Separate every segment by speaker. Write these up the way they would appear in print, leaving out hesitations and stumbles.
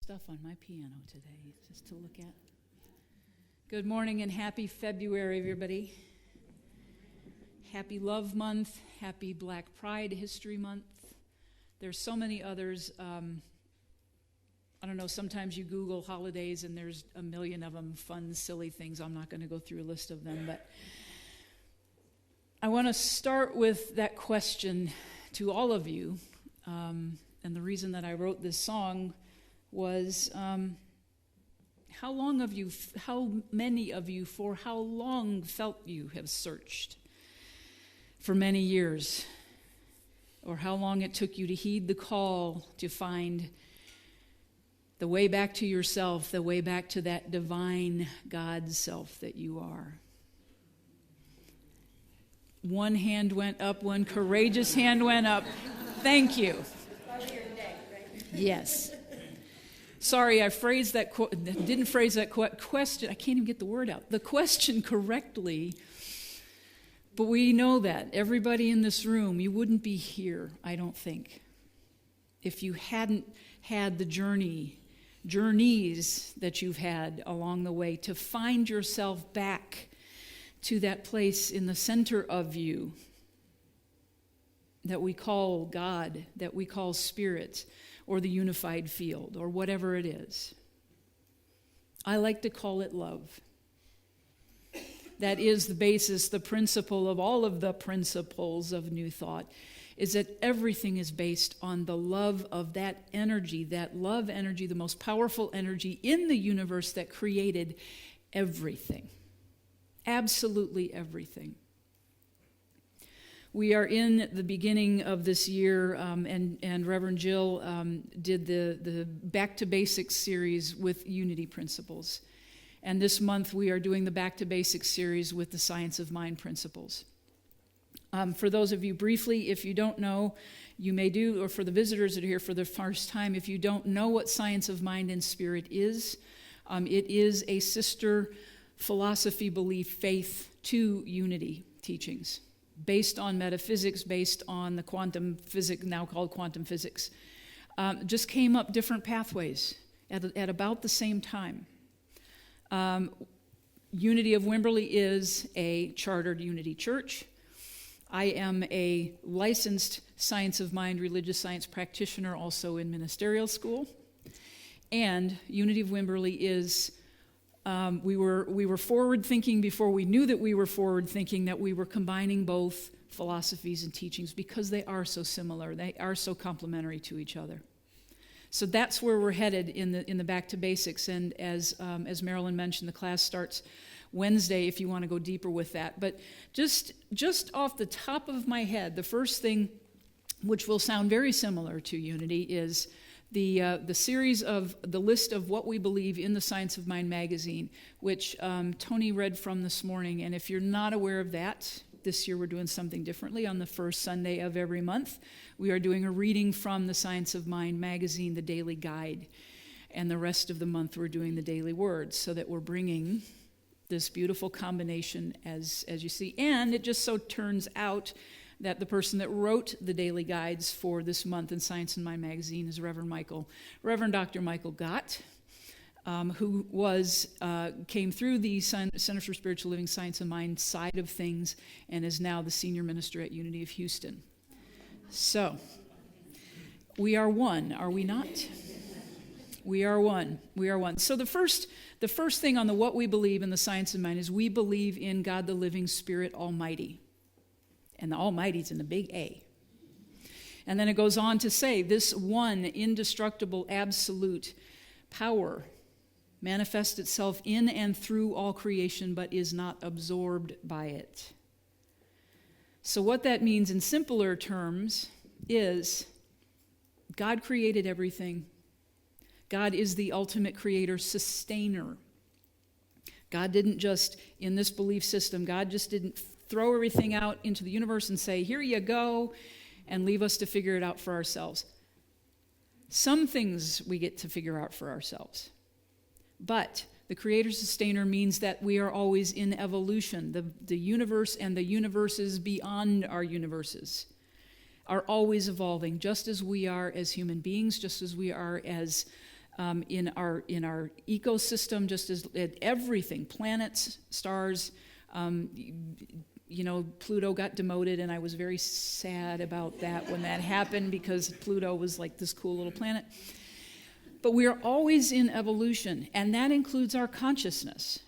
Speaker 1: Stuff on my piano today, just to look at. Good morning and happy February, everybody. Happy Love Month, happy Black Pride History Month. There's so many others. I don't know, sometimes you Google holidays and there's a million of them, fun, silly things. I'm not going to go through a list of them, but I want to start with that question to all of you. And the reason that I wrote this song was how many of you for how long felt you have searched for many years, or how long it took you to heed the call to find the way back to yourself, the way back to that divine God self that you are. One hand went up, one courageous hand went up. Thank you. Yes. Sorry, I didn't phrase that question. I can't even get the word out. The question correctly. But we know that. Everybody in this room, you wouldn't be here, I don't think, if you hadn't had the journeys that you've had along the way to find yourself back to that place in the center of you that we call God, that we call Spirit, or the unified field, or whatever it is. I like to call it love. That is the basis, the principle of all of the principles of New Thought, is that everything is based on the love of that energy, the most powerful energy in the universe that created everything. Absolutely everything. We are in the beginning of this year, and Reverend Jill did the Back to Basics series with Unity Principles. And this month we are doing the Back to Basics series with the Science of Mind Principles. For those of you briefly, if you don't know, you may do, or for the visitors that are here for the first time, if you don't know what Science of Mind and Spirit is, it is a sister philosophy, belief, faith to Unity teachings, based on metaphysics, based on the quantum physics, now called quantum physics. Just came up different pathways at about the same time. Unity of Wimberley is a chartered Unity church. I am a licensed Science of Mind religious science practitioner, also in ministerial school. And Unity of Wimberley is we were forward thinking before we knew that we were forward thinking, that we were combining both philosophies and teachings because they are so similar, they are so complementary to each other. So that's where we're headed in the Back to Basics. And as Marilyn mentioned, the class starts Wednesday if you want to go deeper with that. But just off the top of my head, the first thing, which will sound very similar to Unity, is the series of the list of what we believe in the Science of Mind magazine, which Tony read from this morning. And if you're not aware of that, this year we're doing something differently. On the first Sunday of every month, we are doing a reading from the Science of Mind magazine, the Daily Guide. And the rest of the month we're doing the Daily Words, so that we're bringing this beautiful combination as you see. And it just so turns out that the person that wrote the daily guides for this month in Science and Mind magazine is Reverend Dr. Michael Gott, who came through the Center for Spiritual Living, Science and Mind side of things, and is now the senior minister at Unity of Houston. So, we are one, are we not? We are one. We are one. So the first thing on the what we believe in the Science of Mind is we believe in God the living Spirit Almighty. And the Almighty's in the big A. And then it goes on to say, this one indestructible absolute power manifests itself in and through all creation, but is not absorbed by it. So what that means in simpler terms is God created everything. God is the ultimate creator, sustainer. God didn't just, in this belief system, God just didn't throw everything out into the universe and say, here you go, and leave us to figure it out for ourselves. Some things we get to figure out for ourselves. But the creator sustainer means that we are always in evolution. The universe and the universes beyond our universes are always evolving, just as we are as human beings, just as we are as in our ecosystem, just as everything, planets, stars. Pluto got demoted, and I was very sad about that when that happened, because Pluto was like this cool little planet. But we are always in evolution, and that includes our consciousness.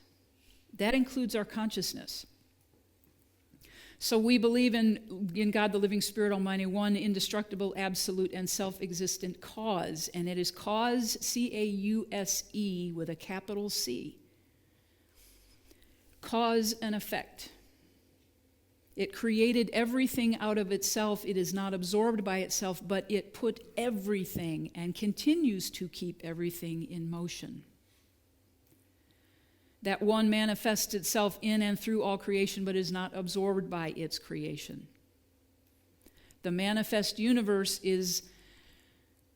Speaker 1: So we believe in God, the living Spirit Almighty, one indestructible, absolute, and self-existent cause. And it is cause, C-A-U-S-E, with a capital C. Cause and effect. It created everything out of itself. It is not absorbed by itself, but it put everything and continues to keep everything in motion. That one manifests itself in and through all creation, but is not absorbed by its creation. The manifest universe is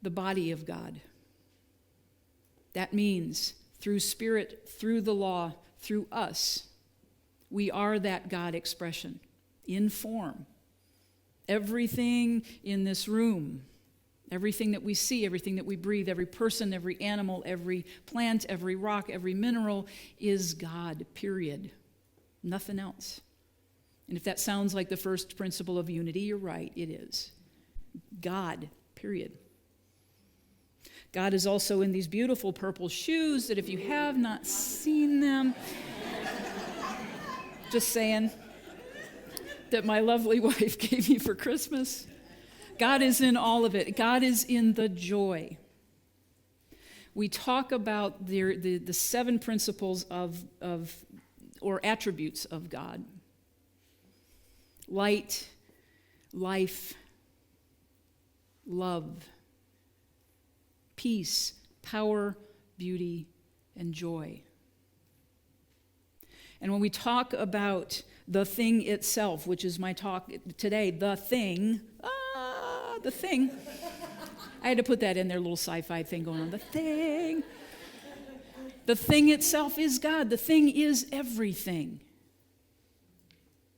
Speaker 1: the body of God. That means through spirit, through the law, through us, we are that God expression in form. Everything in this room, everything that we see, everything that we breathe, every person, every animal, every plant, every rock, every mineral is God, period. Nothing else. And if that sounds like the first principle of unity, you're right, it is. God, period. God is also in these beautiful purple shoes that if you have not seen them, just saying, that my lovely wife gave me for Christmas. God is in all of it. God is in the joy. We talk about the 7 principles of or attributes of God. Light, life, love, peace, power, beauty, and joy. And when we talk about the thing itself, which is my talk today, the thing. I had to put that in there, little sci-fi thing going on. The thing. The thing itself is God. The thing is everything.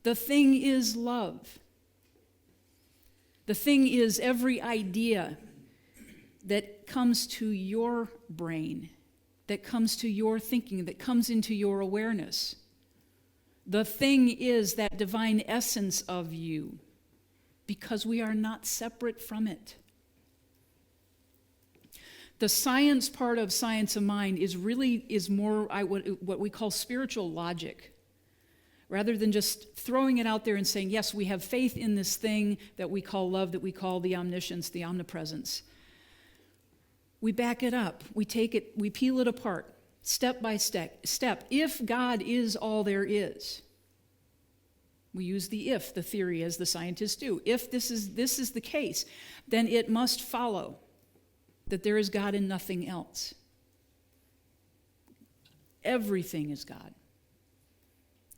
Speaker 1: The thing is love. The thing is every idea that comes to your brain, that comes to your thinking, that comes into your awareness. The thing is that divine essence of you, because we are not separate from it. The science part of science of mind is more what we call spiritual logic. Rather than just throwing it out there and saying, yes, we have faith in this thing that we call love, that we call the omniscience, the omnipresence. We back it up. We take it, we peel it apart. Step by step. If God is all there is, we use the if, the theory, as the scientists do. If this is the case, then it must follow that there is God and nothing else. Everything is God.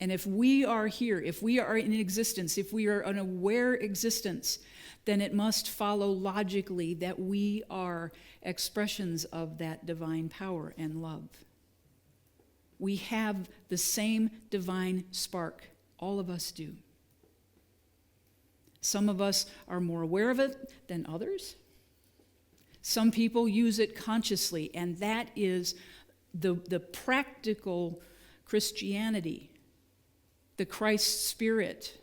Speaker 1: And if we are here, if we are in existence, if we are an aware existence, then it must follow logically that we are expressions of that divine power and love. We have the same divine spark. All of us do. Some of us are more aware of it than others. Some people use it consciously, and that is the practical Christianity, the Christ spirit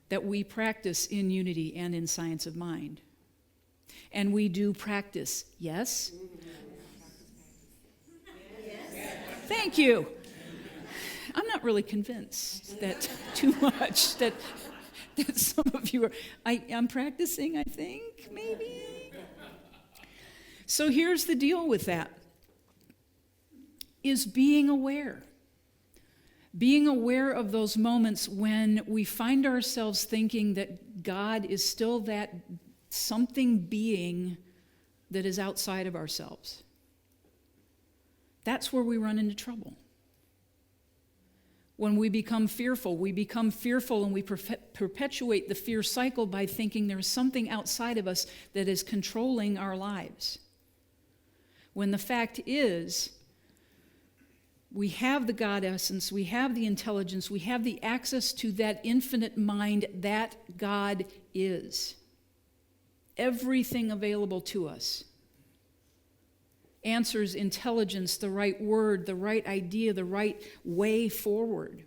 Speaker 1: that we practice in unity and in science of mind. And we do practice, yes? Thank you. I'm not really convinced that too much that some of you are. I'm practicing, I think, maybe. So here's the deal with that, is being aware. Being aware of those moments when we find ourselves thinking that God is still that something being that is outside of ourselves. That's where we run into trouble. When we become fearful and we perpetuate the fear cycle by thinking there's something outside of us that is controlling our lives. When the fact is, we have the God essence, we have the intelligence, we have the access to that infinite mind that God is. Everything available to us. answers, intelligence, the right word, the right idea, the right way forward.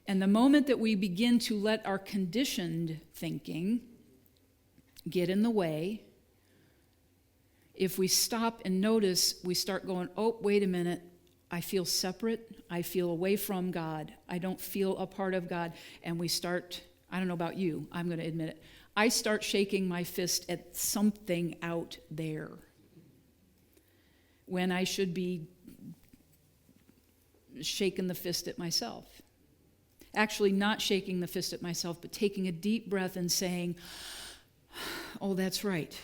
Speaker 1: And the moment that we begin to let our conditioned thinking get in the way, if we stop and notice, we start going, oh, wait a minute, I feel separate, I feel away from God, I don't feel a part of God, and we start, I don't know about you, I'm going to admit it, I start shaking my fist at something out there when I should be shaking the fist at myself. Actually, not shaking the fist at myself, but taking a deep breath and saying, oh, that's right.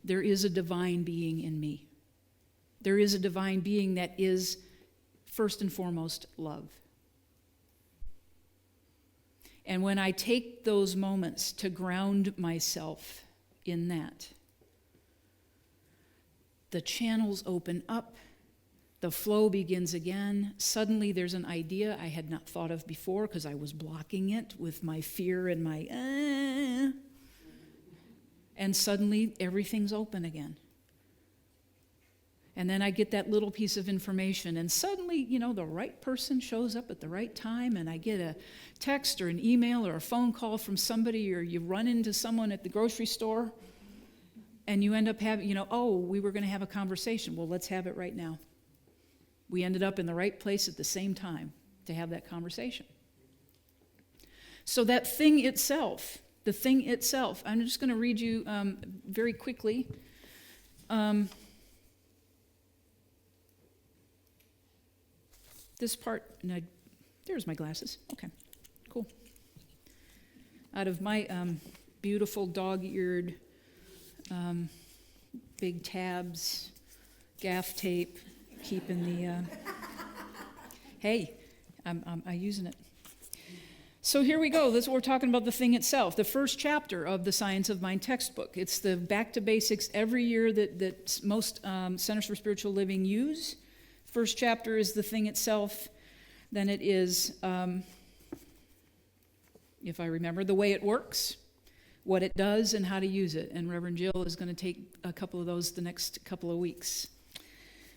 Speaker 1: There is a divine being in me. There is a divine being that is, first and foremost, love. And when I take those moments to ground myself in that, the channels open up, the flow begins again. Suddenly there's an idea I had not thought of before because I was blocking it with my fear and my and suddenly everything's open again. And then I get that little piece of information, and suddenly, the right person shows up at the right time, and I get a text or an email or a phone call from somebody, or you run into someone at the grocery store, and you end up having, oh, we were going to have a conversation. Well, let's have it right now. We ended up in the right place at the same time to have that conversation. So that thing itself, the thing itself, I'm just going to read you very quickly. This part, there's my glasses. Okay, cool. Out of my beautiful dog-eared, big tabs, gaff tape, keeping the, hey, I'm using it. So here we go. This is what we're talking about, the thing itself. The first chapter of the Science of Mind textbook. It's the back to basics every year that most Centers for Spiritual Living use. First chapter is the thing itself. Then it is, if I remember, the way it works, what it does, and how to use it. And Reverend Jill is going to take a couple of those the next couple of weeks.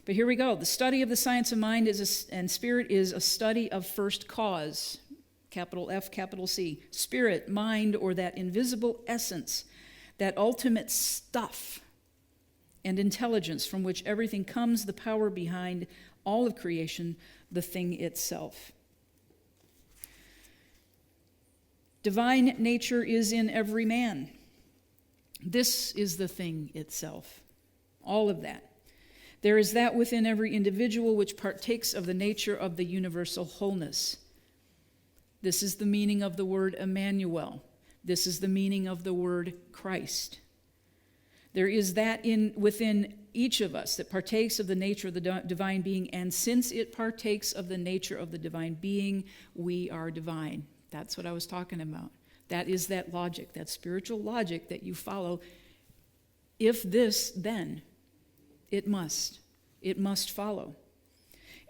Speaker 1: But here we go. The study of the science of mind and spirit is a study of first cause, capital F, capital C. Spirit, mind, or that invisible essence, that ultimate stuff and intelligence from which everything comes, the power behind all of creation, the thing itself. Divine nature is in every man. This is the thing itself. All of that. There is that within every individual which partakes of the nature of the universal wholeness. This is the meaning of the word Emmanuel. This is the meaning of the word Christ. There is that within each of us that partakes of the nature of the divine being, and since it partakes of the nature of the divine being, we are divine. That's what I was talking about. That is that logic, that spiritual logic that you follow. If this, then it must follow.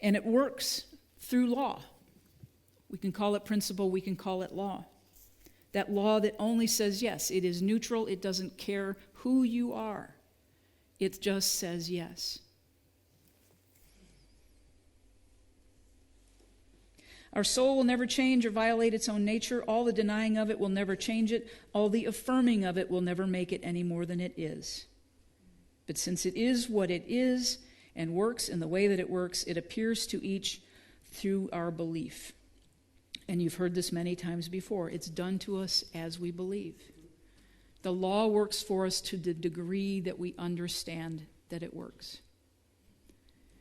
Speaker 1: And it works through law. We can call it principle, we can call it law. That law that only says yes, it is neutral, it doesn't care who you are. It just says yes. Our soul will never change or violate its own nature. All the denying of it will never change it. All the affirming of it will never make it any more than it is. But since it is what it is and works in the way that it works, it appears to each through our belief. And you've heard this many times before. It's done to us as we believe. The law works for us to the degree that we understand that it works.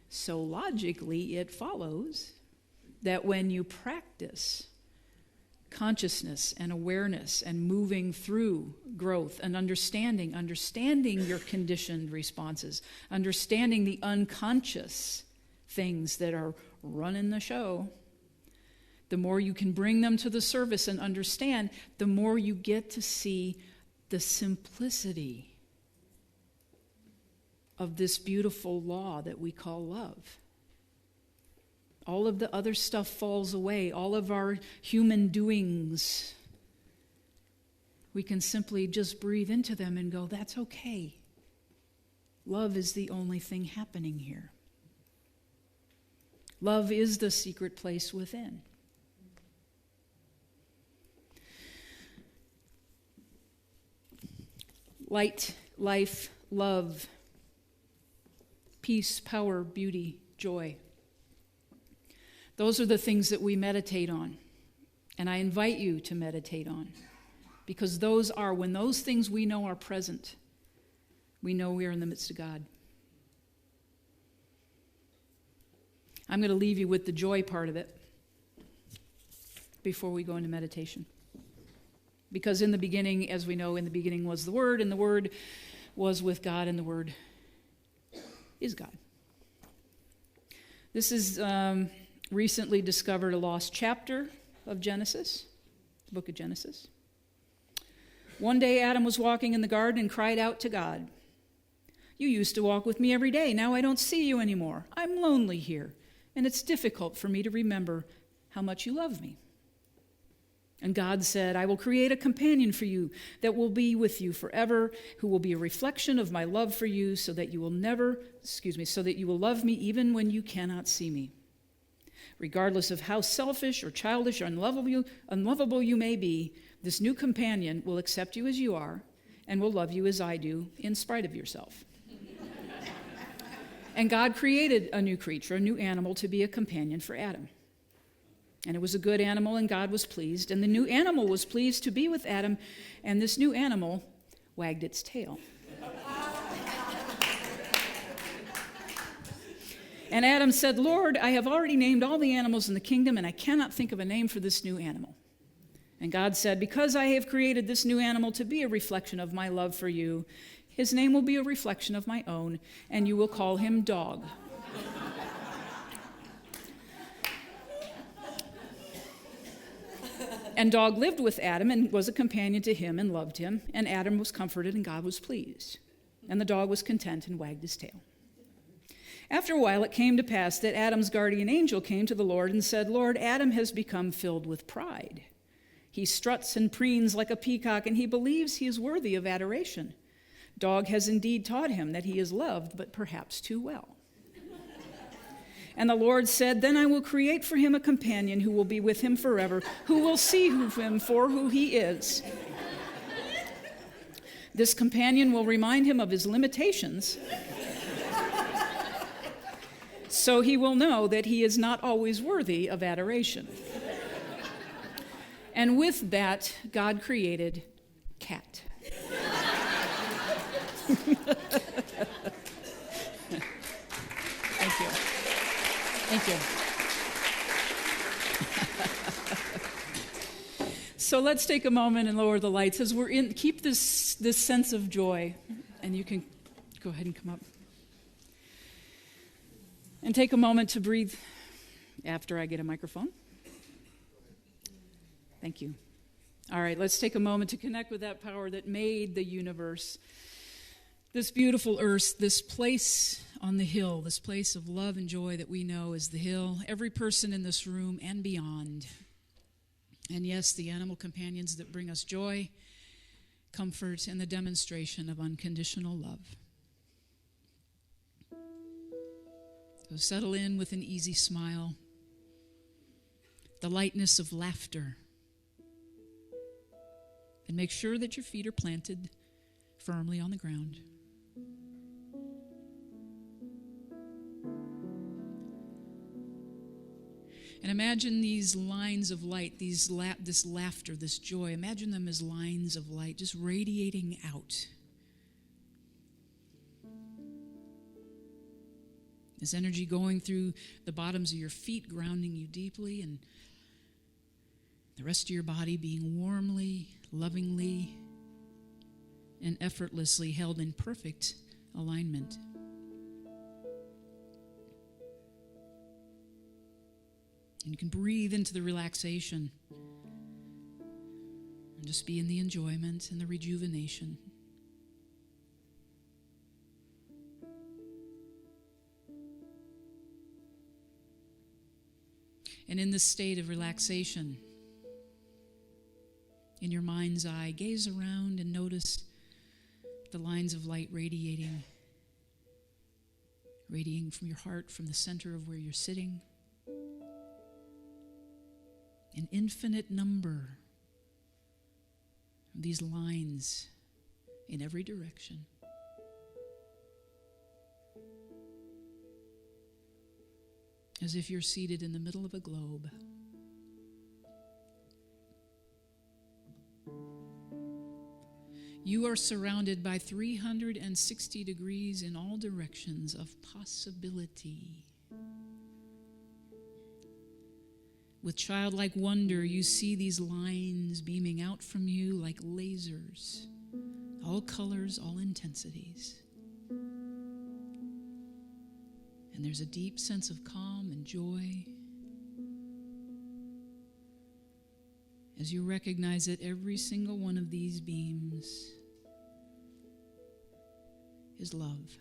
Speaker 1: So logically, it follows that when you practice consciousness and awareness and moving through growth and understanding your conditioned responses, understanding the unconscious things that are running the show, the more you can bring them to the surface and understand, the more you get to see the simplicity of this beautiful law that we call love. All of the other stuff falls away. All of our human doings, we can simply just breathe into them and go, that's okay. Love is the only thing happening here. Love is the secret place within. Light, life, love, peace, power, beauty, joy. Those are the things that we meditate on. And I invite you to meditate on. Because when those things we know are present, we know we are in the midst of God. I'm going to leave you with the joy part of it before we go into meditation. Because in the beginning, as we know, in the beginning was the Word, and the Word was with God, and the Word is God. This is recently discovered a lost chapter of Genesis, the book of Genesis. One day Adam was walking in the garden and cried out to God, "You used to walk with me every day. Now I don't see you anymore. I'm lonely here, and it's difficult for me to remember how much you love me." And God said, "I will create a companion for you that will be with you forever, who will be a reflection of my love for you, so that you will love me even when you cannot see me. Regardless of how selfish or childish or unlovable you may be, this new companion will accept you as you are and will love you as I do, in spite of yourself." And God created a new creature, a new animal, to be a companion for Adam. And it was a good animal, and God was pleased. And the new animal was pleased to be with Adam, and this new animal wagged its tail. And Adam said, "Lord, I have already named all the animals in the kingdom, and I cannot think of a name for this new animal." And God said, "Because I have created this new animal to be a reflection of my love for you, his name will be a reflection of my own, and you will call him Dog." And Dog lived with Adam and was a companion to him and loved him, and Adam was comforted and God was pleased. And the dog was content and wagged his tail. After a while, it came to pass that Adam's guardian angel came to the Lord and said, "Lord, Adam has become filled with pride. He struts and preens like a peacock, and he believes he is worthy of adoration. Dog has indeed taught him that he is loved, but perhaps too well." And the Lord said, "Then I will create for him a companion who will be with him forever, who will see him for who he is. This companion will remind him of his limitations, so he will know that he is not always worthy of adoration." And with that, God created cat. Thank you. Thank you. So let's take a moment and lower the lights as keep this sense of joy. And you can go ahead and come up. And take a moment to breathe after I get a microphone. Thank you. All right, let's take a moment to connect with that power that made the universe, this beautiful earth, this place on the hill, this place of love and joy that we know is the hill, every person in this room and beyond. And yes, the animal companions that bring us joy, comfort, and the demonstration of unconditional love. So settle in with an easy smile, the lightness of laughter, and make sure that your feet are planted firmly on the ground. And imagine these lines of light, this laughter, this joy, imagine them as lines of light just radiating out. This energy going through the bottoms of your feet, grounding you deeply, and the rest of your body being warmly, lovingly, and effortlessly held in perfect alignment. And you can breathe into the relaxation and just be in the enjoyment and the rejuvenation. And in this state of relaxation, in your mind's eye, gaze around and notice the lines of light radiating radiating from your heart, from the center of where you're sitting. An infinite number of these lines in every direction. As if you're seated in the middle of a globe. You are surrounded by 360 degrees in all directions of possibility. With childlike wonder, you see these lines beaming out from you like lasers, all colors, all intensities. And there's a deep sense of calm and joy as you recognize that every single one of these beams is love.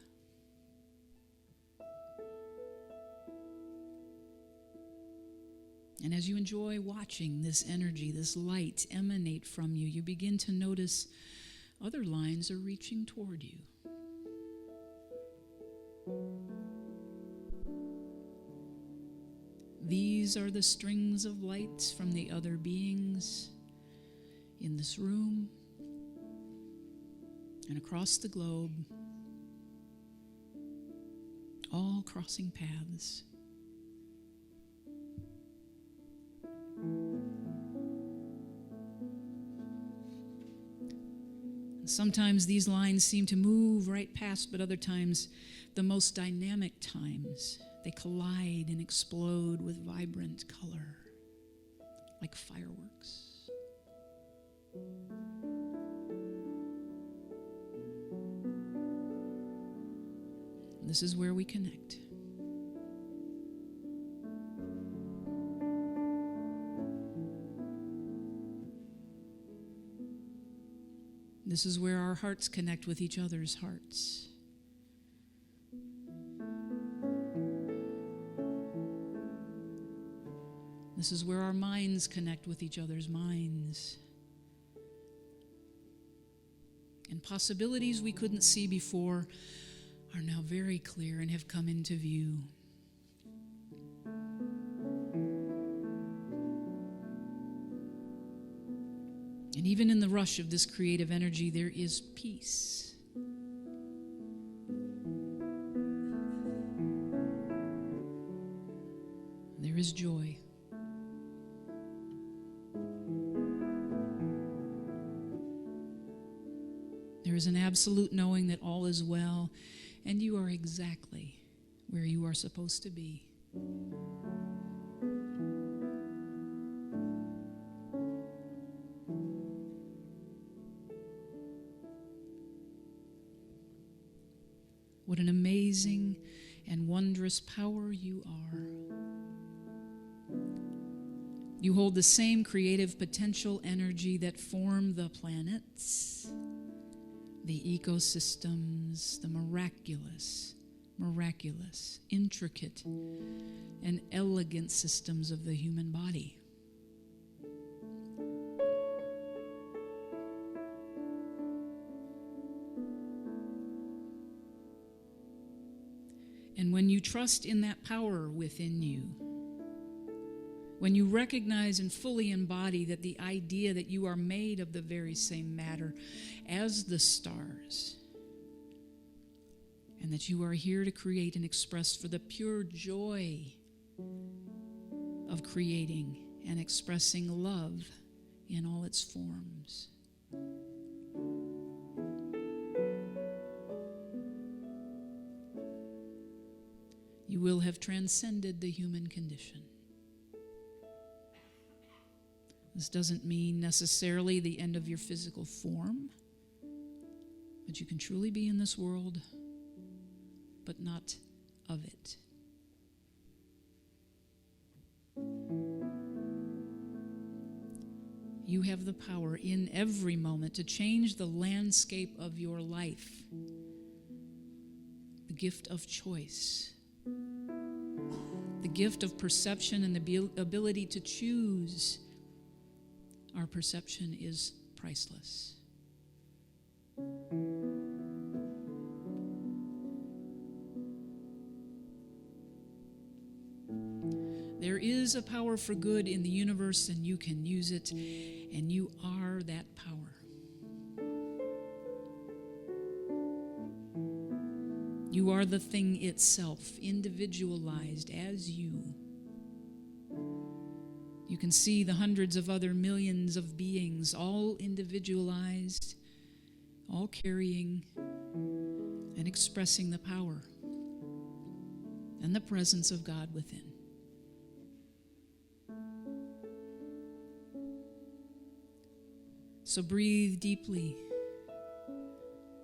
Speaker 1: And as you enjoy watching this energy, this light emanate from you, you begin to notice other lines are reaching toward you. These are the strings of lights from the other beings in this room and across the globe, all crossing paths. Sometimes these lines seem to move right past, but other times, the most dynamic times, they collide and explode with vibrant color, like fireworks. This is where we connect. This is where our hearts connect with each other's hearts. This is where our minds connect with each other's minds. And possibilities we couldn't see before are now very clear and have come into view. And even in the rush of this creative energy, there is peace. There is joy. There is an absolute knowing that all is well, and you are exactly where you are supposed to be. What an amazing and wondrous power you are. You hold the same creative potential energy that formed the planets, the ecosystems, the miraculous, intricate, and elegant systems of the human body. And when you trust in that power within you, when you recognize and fully embody that the idea that you are made of the very same matter as the stars, and that you are here to create and express for the pure joy of creating and expressing love in all its forms. You will have transcended the human condition. This doesn't mean necessarily the end of your physical form, but you can truly be in this world, but not of it. You have the power in every moment to change the landscape of your life. The gift of choice. The gift of perception and the ability to choose. Our perception is priceless. There is a power for good in the universe, and you can use it, and you are that power. You are the thing itself, individualized as you. You can see the hundreds of other millions of beings, all individualized, all carrying and expressing the power and the presence of God within. So breathe deeply.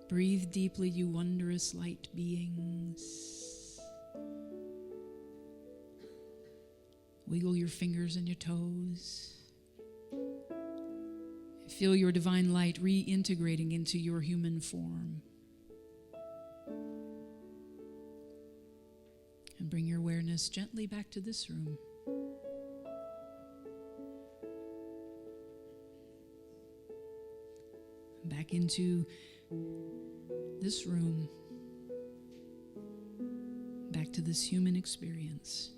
Speaker 1: Breathe deeply, you wondrous light beings. Wiggle your fingers and your toes. Feel your divine light reintegrating into your human form. And bring your awareness gently back to this room. Back into this room. Back to this human experience.